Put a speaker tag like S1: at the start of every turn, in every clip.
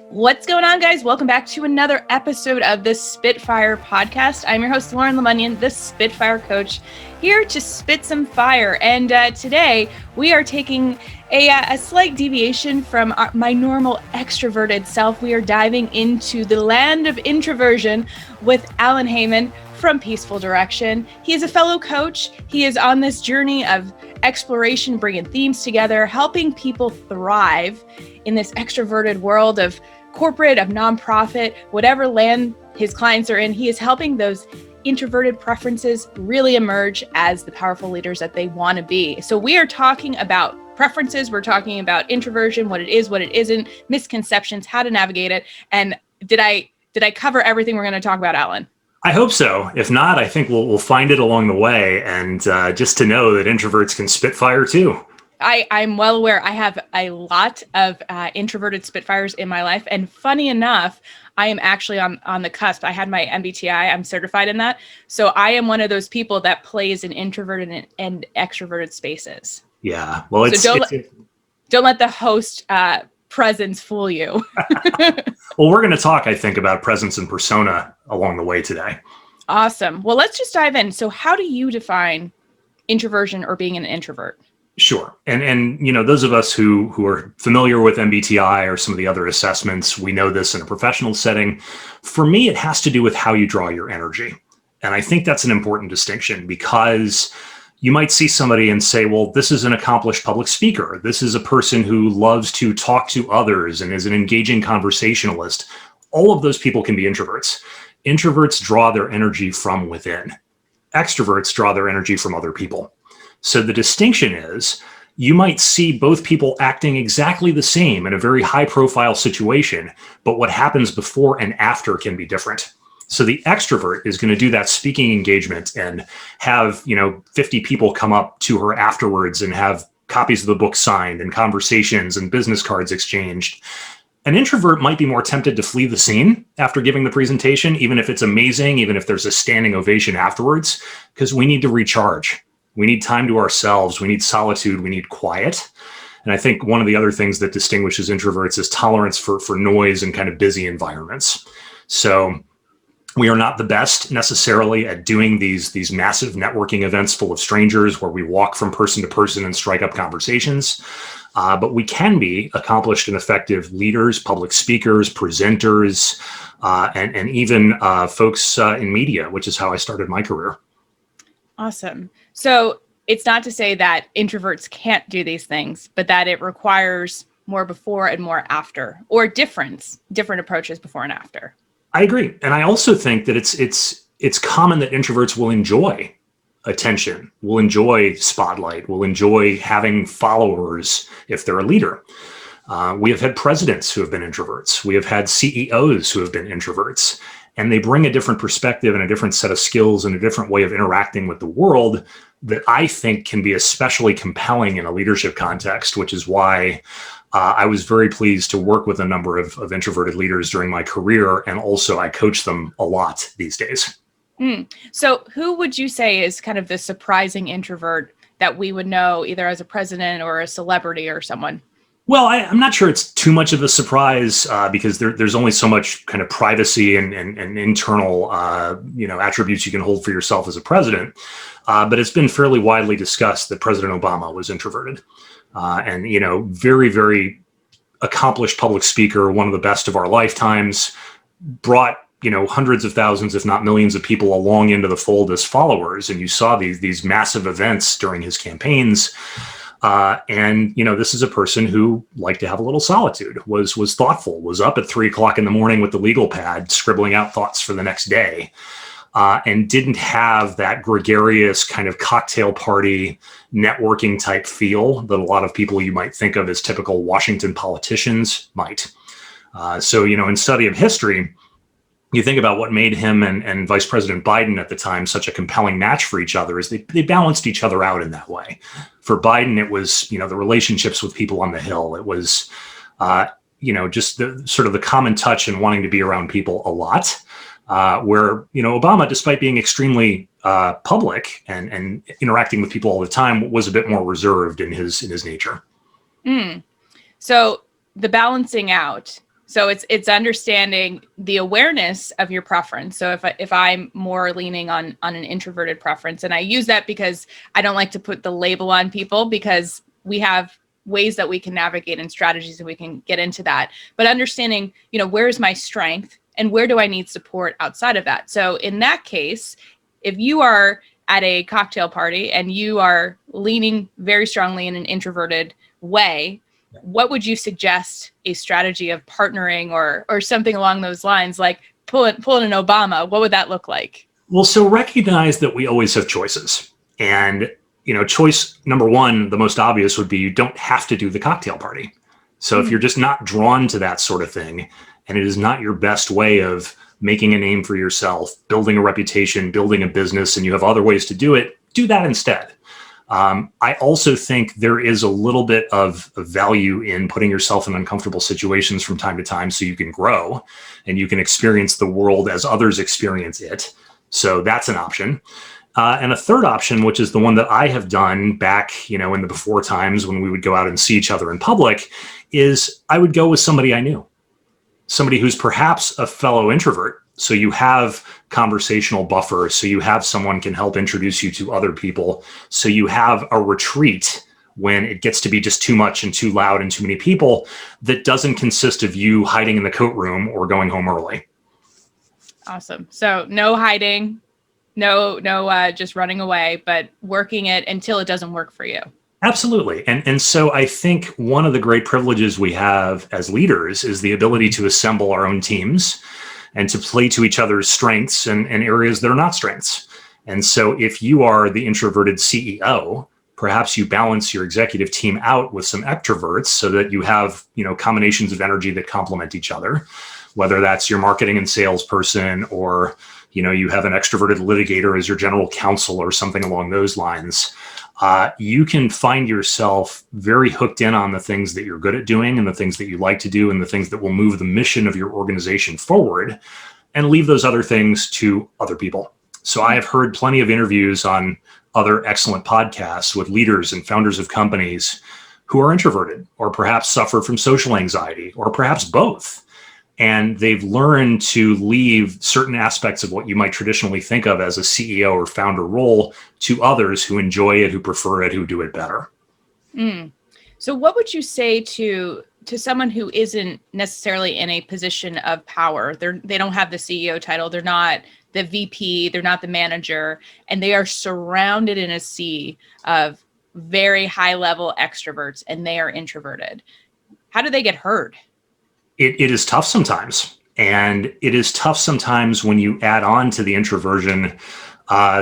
S1: What's going on, guys? Welcome back to another episode of the Spitfire podcast. I'm your host, Lauren Lemunion, the Spitfire coach, here to spit some fire. And today we are taking a slight deviation from my normal extroverted self. We are diving into the land of introversion with Alan Heymann from Peaceful Direction. He is a fellow coach. He is on this journey of exploration, bringing themes together, helping people thrive in this extroverted world of corporate, of nonprofit, whatever land his clients are in. He is helping those introverted preferences really emerge as the powerful leaders that they want to be. So we are talking about preferences. We're talking about introversion, what it is, what it isn't, misconceptions, how to navigate it. And did I cover everything we're going to talk about, Alan?
S2: I hope so. If not, I think we'll find it along the way. And just to know that introverts can spit fire too.
S1: I'm well aware. I have a lot of introverted Spitfires in my life. And funny enough, I am actually on the cusp. I had my MBTI. I'm certified in that. So I am one of those people that plays in introverted and extroverted spaces.
S2: Yeah. Well,
S1: don't let the host presence fool you.
S2: Well, we're going to talk, I think, about presence and persona along the way today.
S1: Awesome. Well, let's just dive in. So how do you define introversion or being an introvert?
S2: Sure. And you know, those of us who are familiar with MBTI or some of the other assessments, we know this in a professional setting. For me, it has to do with how you draw your energy. And I think that's an important distinction, because you might see somebody and say, well, this is an accomplished public speaker. This is a person who loves to talk to others and is an engaging conversationalist. All of those people can be introverts. Introverts draw their energy from within. Extroverts draw their energy from other people. So the distinction is, you might see both people acting exactly the same in a very high profile situation, but what happens before and after can be different. So the extrovert is going to do that speaking engagement and have, 50 people come up to her afterwards and have copies of the book signed and conversations and business cards exchanged. An introvert might be more tempted to flee the scene after giving the presentation, even if it's amazing, even if there's a standing ovation afterwards, because we need to recharge. We need time to ourselves. We need solitude. We need quiet. And I think one of the other things that distinguishes introverts is tolerance for noise and kind of busy environments. So we are not the best necessarily at doing these massive networking events full of strangers where we walk from person to person and strike up conversations. But we can be accomplished and effective leaders, public speakers, presenters, and even folks in media, which is how I started my career.
S1: Awesome. So it's not to say that introverts can't do these things, but that it requires more before and more after, or different approaches before and after.
S2: I agree. And I also think that it's common that introverts will enjoy attention, will enjoy spotlight, will enjoy having followers if they're a leader. We have had presidents who have been introverts. We have had CEOs who have been introverts. And they bring a different perspective and a different set of skills and a different way of interacting with the world that I think can be especially compelling in a leadership context, which is why I was very pleased to work with a number of introverted leaders during my career. And also I coach them a lot these days.
S1: So who would you say is kind of the surprising introvert that we would know either as a president or a celebrity or someone?
S2: Well, I'm not sure it's too much of a surprise because there's only so much kind of privacy and internal, attributes you can hold for yourself as a president. But it's been fairly widely discussed that President Obama was introverted and, very, very accomplished public speaker, one of the best of our lifetimes, brought, hundreds of thousands, if not millions of people along into the fold as followers. And you saw these massive events during his campaigns. This is a person who liked to have a little solitude, was thoughtful, was up at 3:00 in the morning with the legal pad, scribbling out thoughts for the next day, and didn't have that gregarious kind of cocktail party networking type feel that a lot of people you might think of as typical Washington politicians might. In study of history, you think about what made him and Vice President Biden at the time such a compelling match for each other is they balanced each other out in that way. For Biden, it was, the relationships with people on the Hill. It was, just the sort of the common touch and wanting to be around people a lot. Where, Obama, despite being extremely public and interacting with people all the time, was a bit more reserved in his nature.
S1: So the balancing out So it's understanding the awareness of your preference. So if I'm more leaning on an introverted preference, and I use that because I don't like to put the label on people, because we have ways that we can navigate and strategies, and we can get into that. But understanding, where's my strength and where do I need support outside of that? So in that case, if you are at a cocktail party and you are leaning very strongly in an introverted way, what would you suggest a strategy of partnering or something along those lines, like pulling an Obama? What would that look like?
S2: Well, so recognize that we always have choices. And, choice number one, the most obvious, would be you don't have to do the cocktail party. So if you're just not drawn to that sort of thing, and it is not your best way of making a name for yourself, building a reputation, building a business, and you have other ways to do it, do that instead. I also think there is a little bit of value in putting yourself in uncomfortable situations from time to time so you can grow and you can experience the world as others experience it. So that's an option. And a third option, which is the one that I have done back, in the before times when we would go out and see each other in public, is I would go with somebody I knew, somebody who's perhaps a fellow introvert. So you have conversational buffer. So you have someone can help introduce you to other people. So you have a retreat when it gets to be just too much and too loud and too many people, that doesn't consist of you hiding in the coat room or going home early.
S1: Awesome. So no hiding, no, just running away, but working it until it doesn't work for you.
S2: Absolutely. And so I think one of the great privileges we have as leaders is the ability to assemble our own teams and to play to each other's strengths and areas that are not strengths. And so if you are the introverted CEO, perhaps you balance your executive team out with some extroverts so that you have, combinations of energy that complement each other, whether that's your marketing and sales person, or, you have an extroverted litigator as your general counsel or something along those lines. You can find yourself very hooked in on the things that you're good at doing and the things that you like to do and the things that will move the mission of your organization forward, and leave those other things to other people. So I have heard plenty of interviews on other excellent podcasts with leaders and founders of companies who are introverted or perhaps suffer from social anxiety or perhaps both. And they've learned to leave certain aspects of what you might traditionally think of as a CEO or founder role to others who enjoy it, who prefer it, who do it better.
S1: So what would you say to someone who isn't necessarily in a position of power? They don't have the CEO title. They're not the VP. They're not the manager. And they are surrounded in a sea of very high level extroverts, and they are introverted. How do they get heard?
S2: It is tough sometimes. And it is tough sometimes when you add on to the introversion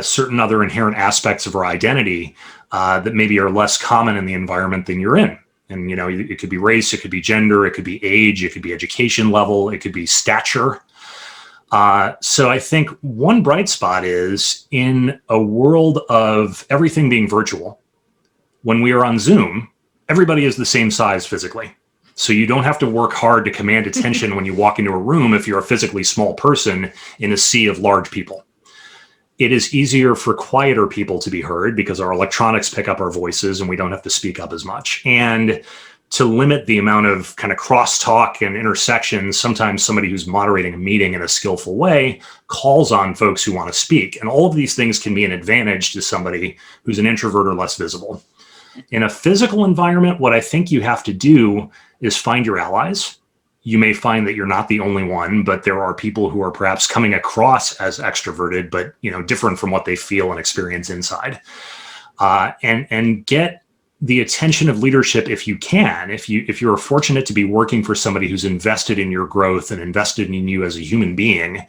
S2: certain other inherent aspects of our identity that maybe are less common in the environment than you're in. And, it could be race, it could be gender, it could be age, it could be education level, it could be stature. So I think one bright spot is in a world of everything being virtual, when we are on Zoom, everybody is the same size physically. So you don't have to work hard to command attention when you walk into a room if you're a physically small person in a sea of large people. It is easier for quieter people to be heard because our electronics pick up our voices and we don't have to speak up as much. And to limit the amount of kind of crosstalk and intersections, sometimes somebody who's moderating a meeting in a skillful way calls on folks who want to speak. And all of these things can be an advantage to somebody who's an introvert or less visible. In a physical environment, what I think you have to do is find your allies. You may find that you're not the only one, but there are people who are perhaps coming across as extroverted, but different from what they feel and experience inside. And get the attention of leadership if you can. If you're fortunate to be working for somebody who's invested in your growth and invested in you as a human being,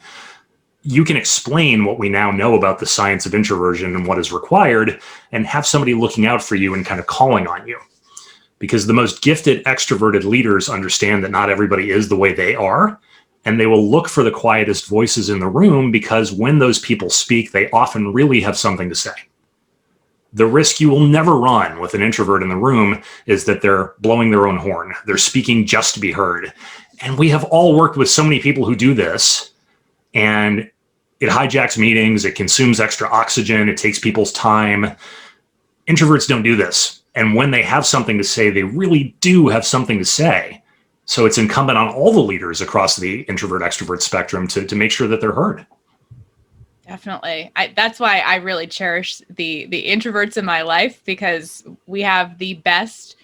S2: you can explain what we now know about the science of introversion and what is required, and have somebody looking out for you and kind of calling on you. Because the most gifted extroverted leaders understand that not everybody is the way they are, and they will look for the quietest voices in the room, because when those people speak, they often really have something to say. The risk you will never run with an introvert in the room is that they're blowing their own horn. They're speaking just to be heard. And we have all worked with so many people who do this, and it hijacks meetings, it consumes extra oxygen, it takes people's time. Introverts don't do this. And when they have something to say, they really do have something to say. So it's incumbent on all the leaders across the introvert extrovert spectrum to make sure that they're heard.
S1: Definitely. That's why I really cherish the introverts in my life, because we have the best,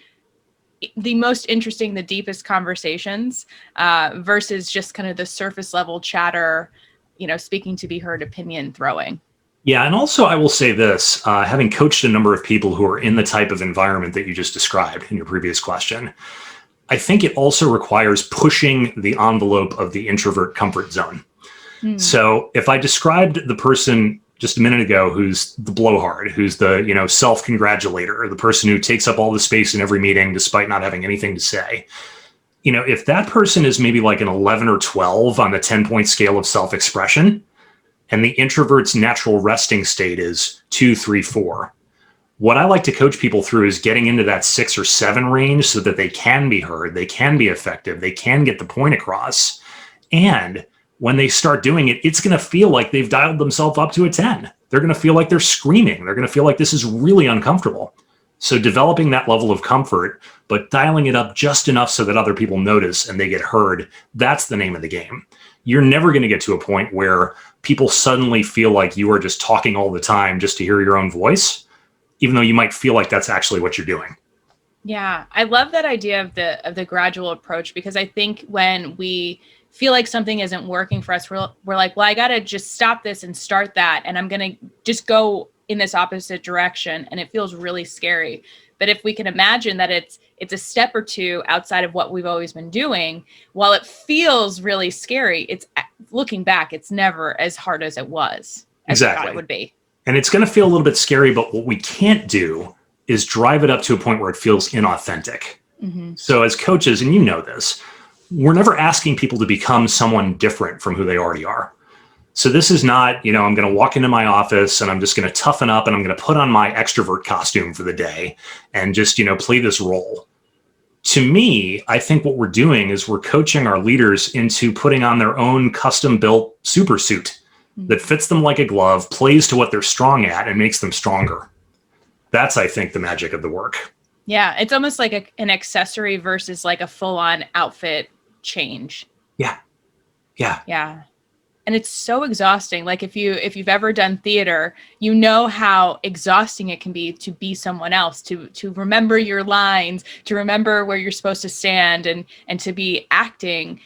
S1: the most interesting, the deepest conversations versus just kind of the surface level chatter, speaking to be heard, opinion throwing.
S2: Yeah. And also, I will say this, having coached a number of people who are in the type of environment that you just described in your previous question, I think it also requires pushing the envelope of the introvert comfort zone. So if I described the person just a minute ago who's the blowhard, who's the self-congratulator, or the person who takes up all the space in every meeting despite not having anything to say, if that person is maybe like an 11 or 12 on the 10-point scale of self-expression, and the introvert's natural resting state is 2, 3, 4, what I like to coach people through is getting into that 6 or 7 range so that they can be heard, they can be effective, they can get the point across. And when they start doing it, it's going to feel like they've dialed themselves up to a 10. They're going to feel like they're screaming. They're going to feel like this is really uncomfortable. So developing that level of comfort, but dialing it up just enough so that other people notice and they get heard, that's the name of the game. You're never going to get to a point where people suddenly feel like you are just talking all the time just to hear your own voice, even though you might feel like that's actually what you're doing.
S1: Yeah, I love that idea of the gradual approach, because I think when we feel like something isn't working for us, we're like, well, I got to just stop this and start that. And I'm going to just go in this opposite direction. And it feels really scary. But if we can imagine that it's a step or two outside of what we've always been doing, while it feels really scary, it's looking back, it's never as hard as it was.
S2: Exactly.
S1: I thought it would be.
S2: And it's going to feel a little bit scary, but what we can't do is drive it up to a point where it feels inauthentic. Mm-hmm. So as coaches, and you know this, we're never asking people to become someone different from who they already are. So this is not, I'm going to walk into my office and I'm just going to toughen up and I'm going to put on my extrovert costume for the day and just, play this role. To me, I think what we're doing is we're coaching our leaders into putting on their own custom built super suit that fits them like a glove, plays to what they're strong at, and makes them stronger. That's, I think, the magic of the work.
S1: Yeah, it's almost like an accessory versus like a full-on outfit change.
S2: Yeah.
S1: And it's so exhausting. Like if you've ever done theater, you know how exhausting it can be to be someone else, to remember your lines, to remember where you're supposed to stand, and to be acting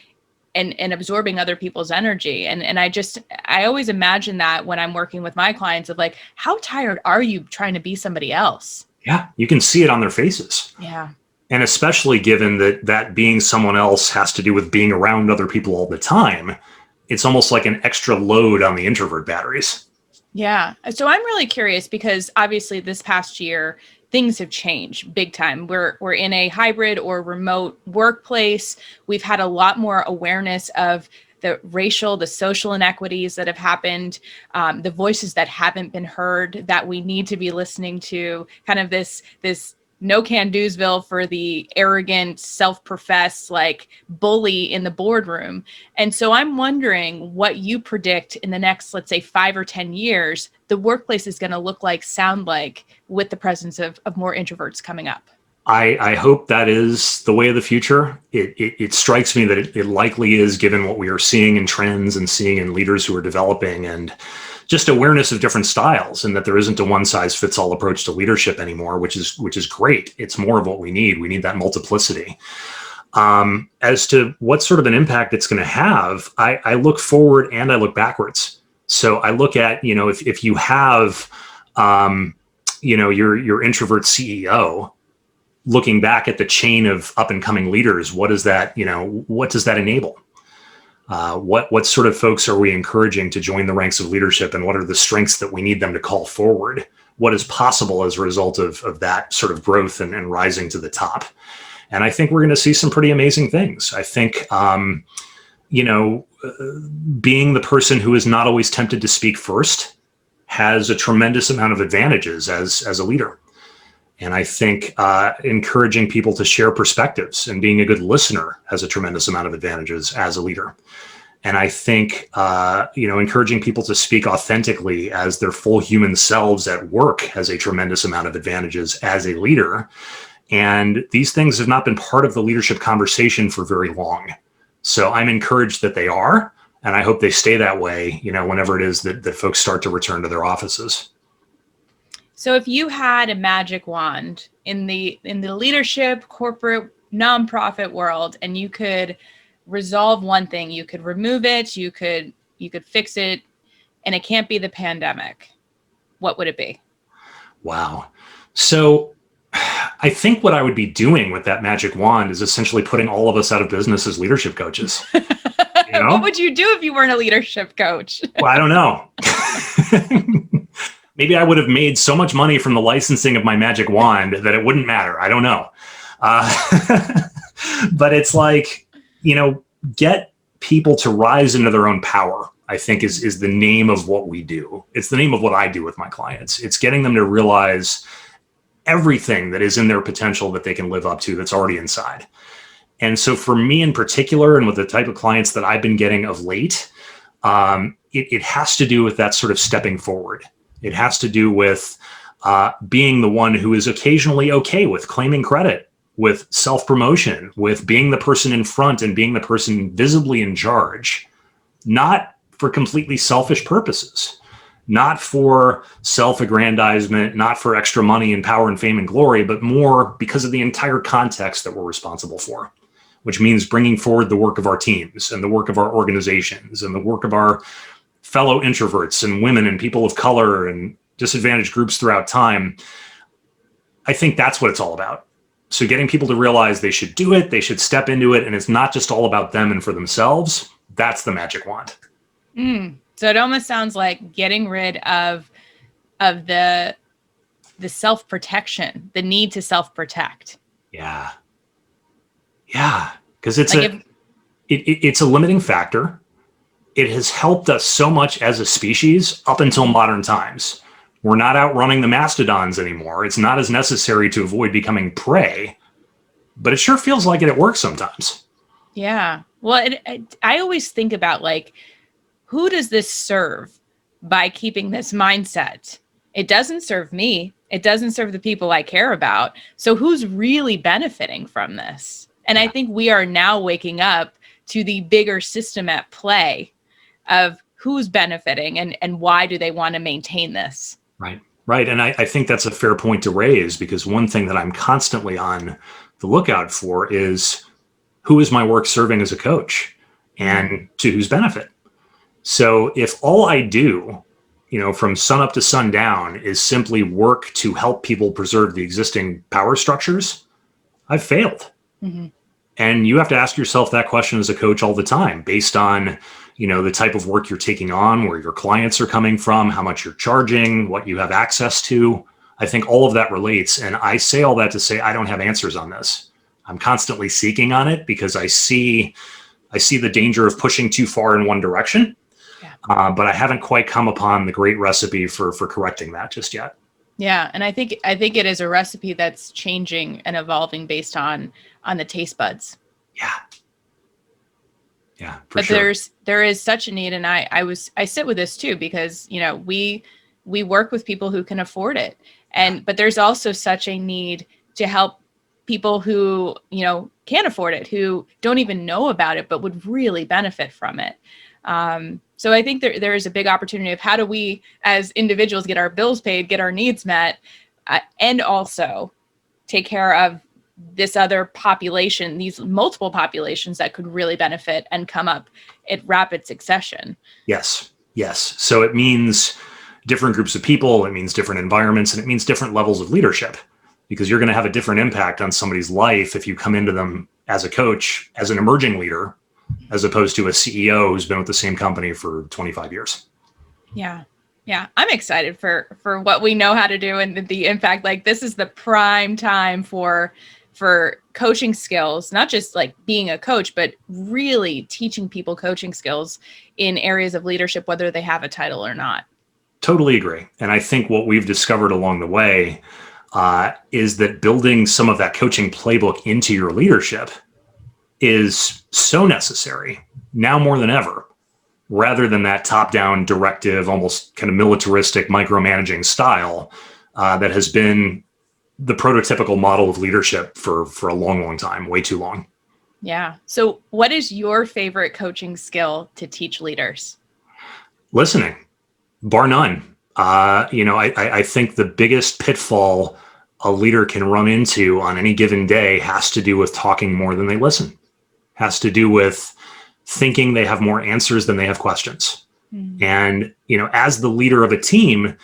S1: and absorbing other people's energy. And I always imagine that when I'm working with my clients, of like, how tired are you trying to be somebody else?
S2: Yeah, you can see it on their faces.
S1: Yeah. And
S2: especially given that being someone else has to do with being around other people all the time, it's almost like an extra load on the introvert batteries.
S1: Yeah. So I'm really curious, because obviously this past year, things have changed big time. We're in a hybrid or remote workplace. We've had a lot more awareness of the racial, the social inequities that have happened, the voices that haven't been heard that we need to be listening to, kind of this no-can-do'sville for the arrogant, self-professed like bully in the boardroom. And so I'm wondering what you predict in the next, let's say, 5 or 10 years, the workplace is going to look like, sound like, with the presence of more introverts coming up.
S2: I hope that is the way of the future. It strikes me that it likely is, given what we are seeing in trends and seeing in leaders who are developing, and just awareness of different styles, and that there isn't a one-size-fits-all approach to leadership anymore, which is great. It's more of what we need. We need that multiplicity. As to what sort of an impact it's going to have, I look forward and I look backwards. So I look at, if you have, your introvert CEO, looking back at the chain of up and coming leaders, what does that enable? What sort of folks are we encouraging to join the ranks of leadership, and what are the strengths that we need them to call forward? What is possible as a result of that sort of growth and rising to the top? And I think we're going to see some pretty amazing things. I think, being the person who is not always tempted to speak first has a tremendous amount of advantages as a leader. And I think encouraging people to share perspectives and being a good listener has a tremendous amount of advantages as a leader. And I think, encouraging people to speak authentically as their full human selves at work has a tremendous amount of advantages as a leader. And these things have not been part of the leadership conversation for very long. So I'm encouraged that they are, and I hope they stay that way, whenever it is that folks start to return to their offices.
S1: So if you had a magic wand in the leadership, corporate, nonprofit world, and you could resolve one thing, you could remove it, you could fix it, and it can't be the pandemic, what would it be?
S2: Wow. So I think what I would be doing with that magic wand is essentially putting all of us out of business as leadership coaches.
S1: What would you do if you weren't a leadership coach?
S2: Well, I don't know. Maybe I would have made so much money from the licensing of my magic wand that it wouldn't matter. I don't know. But it's like, get people to rise into their own power, I think is the name of what we do. It's the name of what I do with my clients. It's getting them to realize everything that is in their potential that they can live up to that's already inside. And so for me in particular, and with the type of clients that I've been getting of late, it has to do with that sort of stepping forward. It has to do with being the one who is occasionally okay with claiming credit, with self-promotion, with being the person in front and being the person visibly in charge, not for completely selfish purposes, not for self-aggrandizement, not for extra money and power and fame and glory, but more because of the entire context that we're responsible for, which means bringing forward the work of our teams and the work of our organizations and the work of our fellow introverts and women and people of color and disadvantaged groups throughout time. I think that's what it's all about. So getting people to realize they should do it, they should step into it, and it's not just all about them and for themselves. That's the magic wand.
S1: So it almost sounds like getting rid of the self-protection, the need to self-protect.
S2: Yeah. Because it's a limiting factor. It has helped us so much as a species up until modern times. We're not outrunning the mastodons anymore. It's not as necessary to avoid becoming prey, but it sure feels like it at work sometimes.
S1: Yeah. Well, I always think about who does this serve by keeping this mindset? It doesn't serve me. It doesn't serve the people I care about. So who's really benefiting from this? And I think we are now waking up to the bigger system at play of who's benefiting and why do they want to maintain this?
S2: Right. And I think that's a fair point to raise, because one thing that I'm constantly on the lookout for is, who is my work serving as a coach and to whose benefit? So if all I do, from sun up to sundown is simply work to help people preserve the existing power structures, I've failed. Mm-hmm. And you have to ask yourself that question as a coach all the time, based on, the type of work you're taking on, where your clients are coming from, how much you're charging, what you have access to. I think all of that relates. And I say all that to say, I don't have answers on this. I'm constantly seeking on it because I see the danger of pushing too far in one direction. Yeah. But I haven't quite come upon the great recipe for correcting that just yet.
S1: Yeah. And I think it is a recipe that's changing and evolving based on the taste buds.
S2: Yeah,
S1: but sure. There is such a need. And I sit with this too, because, we work with people who can afford it. But there's also such a need to help people who, can't afford it, who don't even know about it, but would really benefit from it. So I think there is a big opportunity of how do we as individuals get our bills paid, get our needs met, and also take care of this other population, these multiple populations that could really benefit and come up at rapid succession.
S2: Yes. So it means different groups of people, it means different environments, and it means different levels of leadership, because you're going to have a different impact on somebody's life if you come into them as a coach, as an emerging leader, as opposed to a CEO who's been with the same company for 25 years.
S1: Yeah. I'm excited for what we know how to do and the impact. This is the prime time for coaching skills, not just being a coach, but really teaching people coaching skills in areas of leadership, whether they have a title or not.
S2: Totally agree. And I think what we've discovered along the way is that building some of that coaching playbook into your leadership is so necessary now more than ever, rather than that top-down directive, almost kind of militaristic micromanaging style that has been the prototypical model of leadership for a long, long time, way too long.
S1: Yeah. So what is your favorite coaching skill to teach leaders?
S2: Listening, bar none. I think the biggest pitfall a leader can run into on any given day has to do with talking more than they listen, has to do with thinking they have more answers than they have questions. And, as the leader of a team,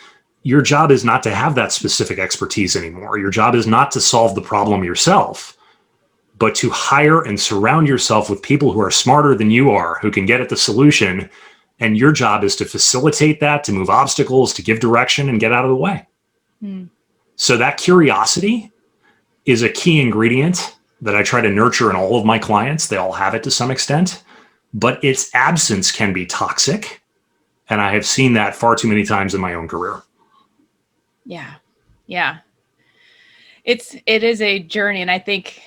S2: your job is not to have that specific expertise anymore. Your job is not to solve the problem yourself, but to hire and surround yourself with people who are smarter than you are, who can get at the solution. And your job is to facilitate that, to move obstacles, to give direction and get out of the way. So that curiosity is a key ingredient that I try to nurture in all of my clients. They all have it to some extent, but its absence can be toxic. And I have seen that far too many times in my own career.
S1: Yeah. Yeah. It is a journey. And I think,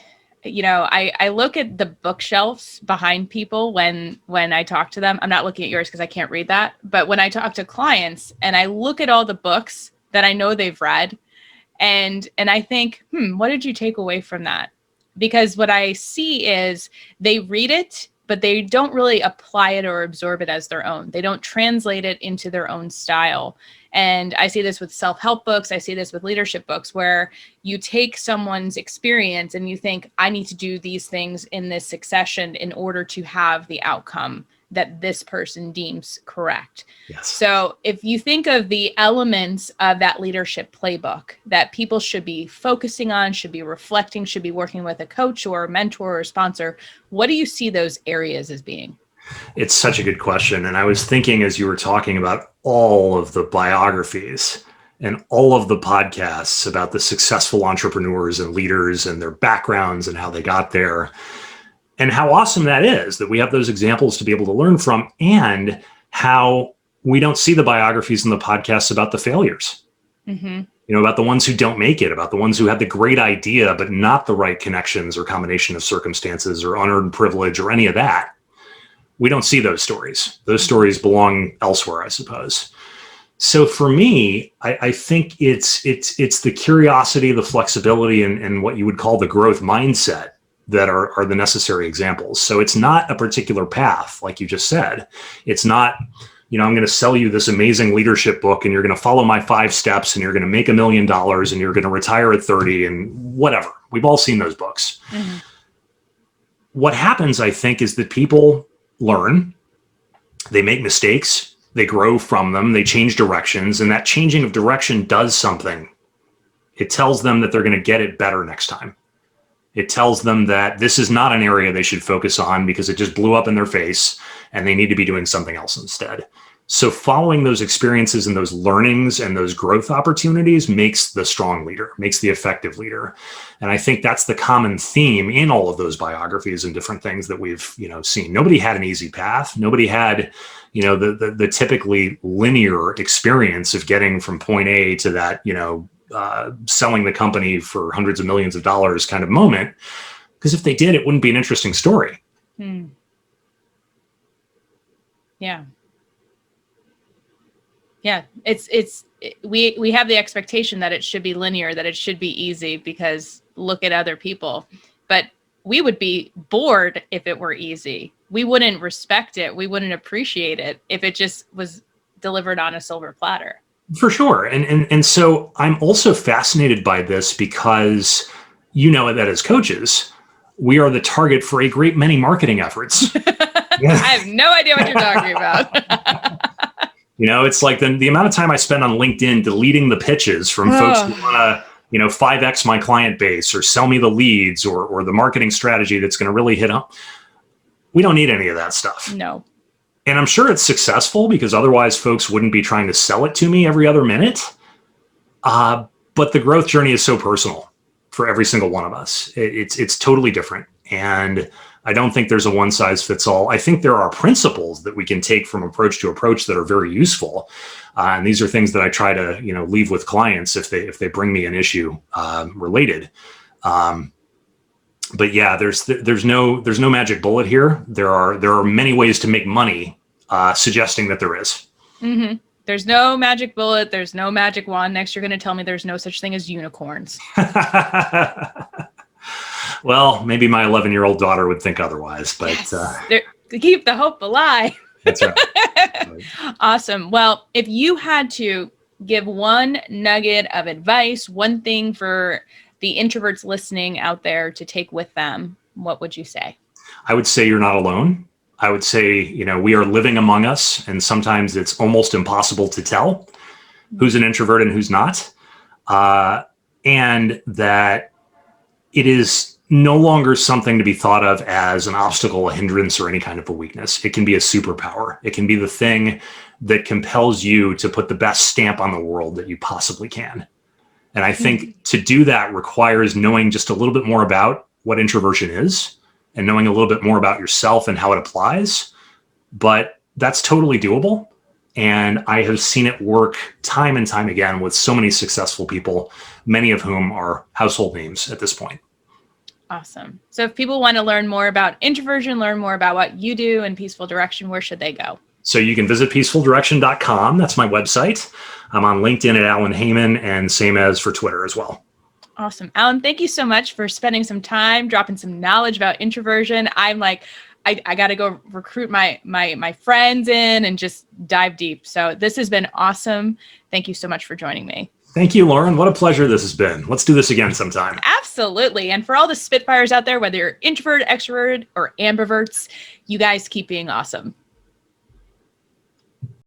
S1: I look at the bookshelves behind people when I talk to them. I'm not looking at yours because I can't read that. But when I talk to clients and I look at all the books that I know they've read, and I think, what did you take away from that? Because what I see is they read it, but they don't really apply it or absorb it as their own. They don't translate it into their own style. And I see this with self-help books. I see this with leadership books, where you take someone's experience and you think, I need to do these things in this succession in order to have the outcome that this person deems correct.
S2: Yes.
S1: So if you think of the elements of that leadership playbook that people should be focusing on, should be reflecting, should be working with a coach or a mentor or sponsor, what do you see those areas as being?
S2: It's such a good question. And I was thinking as you were talking about all of the biographies and all of the podcasts about the successful entrepreneurs and leaders and their backgrounds and how they got there, and how awesome that is that we have those examples to be able to learn from, and how we don't see the biographies and the podcasts about the failures, about the ones who don't make it, about the ones who had the great idea, but not the right connections or combination of circumstances or unearned privilege or any of that. We don't see those stories. Those stories belong elsewhere, I suppose. So for me, I think it's the curiosity, the flexibility, and what you would call the growth mindset that are the necessary examples. So it's not a particular path, like you just said. It's not, I'm going to sell you this amazing leadership book and you're going to follow my 5 steps and you're going to make $1 million and you're going to retire at 30 and whatever. We've all seen those books. What happens, I think, is that people learn, they make mistakes, they grow from them, they change directions, and that changing of direction does something. It tells them that they're going to get it better next time. It tells them that this is not an area they should focus on because it just blew up in their face and they need to be doing something else instead. So following those experiences and those learnings and those growth opportunities makes the strong leader, makes the effective leader. And I think that's the common theme in all of those biographies and different things that we've, seen. Nobody had an easy path. Nobody had, the typically linear experience of getting from point A to that, selling the company for hundreds of millions of dollars kind of moment. Because if they did, it wouldn't be an interesting story.
S1: Yeah. Yeah. We have the expectation that it should be linear, that it should be easy because look at other people, but we would be bored if it were easy. We wouldn't respect it. We wouldn't appreciate it if it just was delivered on a silver platter.
S2: For sure. And so I'm also fascinated by this because that as coaches, we are the target for a great many marketing efforts.
S1: I have no idea what you're talking about.
S2: It's like the amount of time I spend on LinkedIn deleting the pitches from folks who want to, 5X my client base or sell me the leads or the marketing strategy that's going to really hit up. We don't need any of that stuff.
S1: No.
S2: And I'm sure it's successful because otherwise folks wouldn't be trying to sell it to me every other minute. But the growth journey is so personal for every single one of us. It's totally different. And I don't think there's a one size fits all. I think there are principles that we can take from approach to approach that are very useful. And these are things that I try to, leave with clients if they bring me an issue related. But yeah, there's no magic bullet here. There are many ways to make money, suggesting that there is.
S1: There's no magic bullet. There's no magic wand. Next, you're going to tell me there's no such thing as unicorns.
S2: Well, maybe my 11-year-old daughter would think otherwise, but
S1: yes. To keep the hope alive.
S2: That's right.
S1: Awesome. Well, if you had to give one nugget of advice, one thing for the introverts listening out there to take with them, what would you say?
S2: I would say you're not alone. I would say, we are living among us, and sometimes it's almost impossible to tell who's an introvert and who's not. And that it is no longer something to be thought of as an obstacle, a hindrance, or any kind of a weakness. It can be a superpower. It can be the thing that compels you to put the best stamp on the world that you possibly can. And I think to do that requires knowing just a little bit more about what introversion is and knowing a little bit more about yourself and how it applies. But that's totally doable. And I have seen it work time and time again with so many successful people, many of whom are household names at this point.
S1: Awesome. So if people want to learn more about introversion, learn more about what you do in Peaceful Direction, where should they go?
S2: So you can visit peacefuldirection.com. That's my website. I'm on LinkedIn at Alan Heymann, and same as for Twitter as well.
S1: Awesome. Alan, thank you so much for spending some time, dropping some knowledge about introversion. I'm like, I got to go recruit my friends in and just dive deep. So this has been awesome. Thank you so much for joining me.
S2: Thank you, Lauren. What a pleasure this has been. Let's do this again sometime.
S1: Absolutely. And for all the Spitfires out there, whether you're introvert, extrovert, or ambiverts, you guys keep being awesome.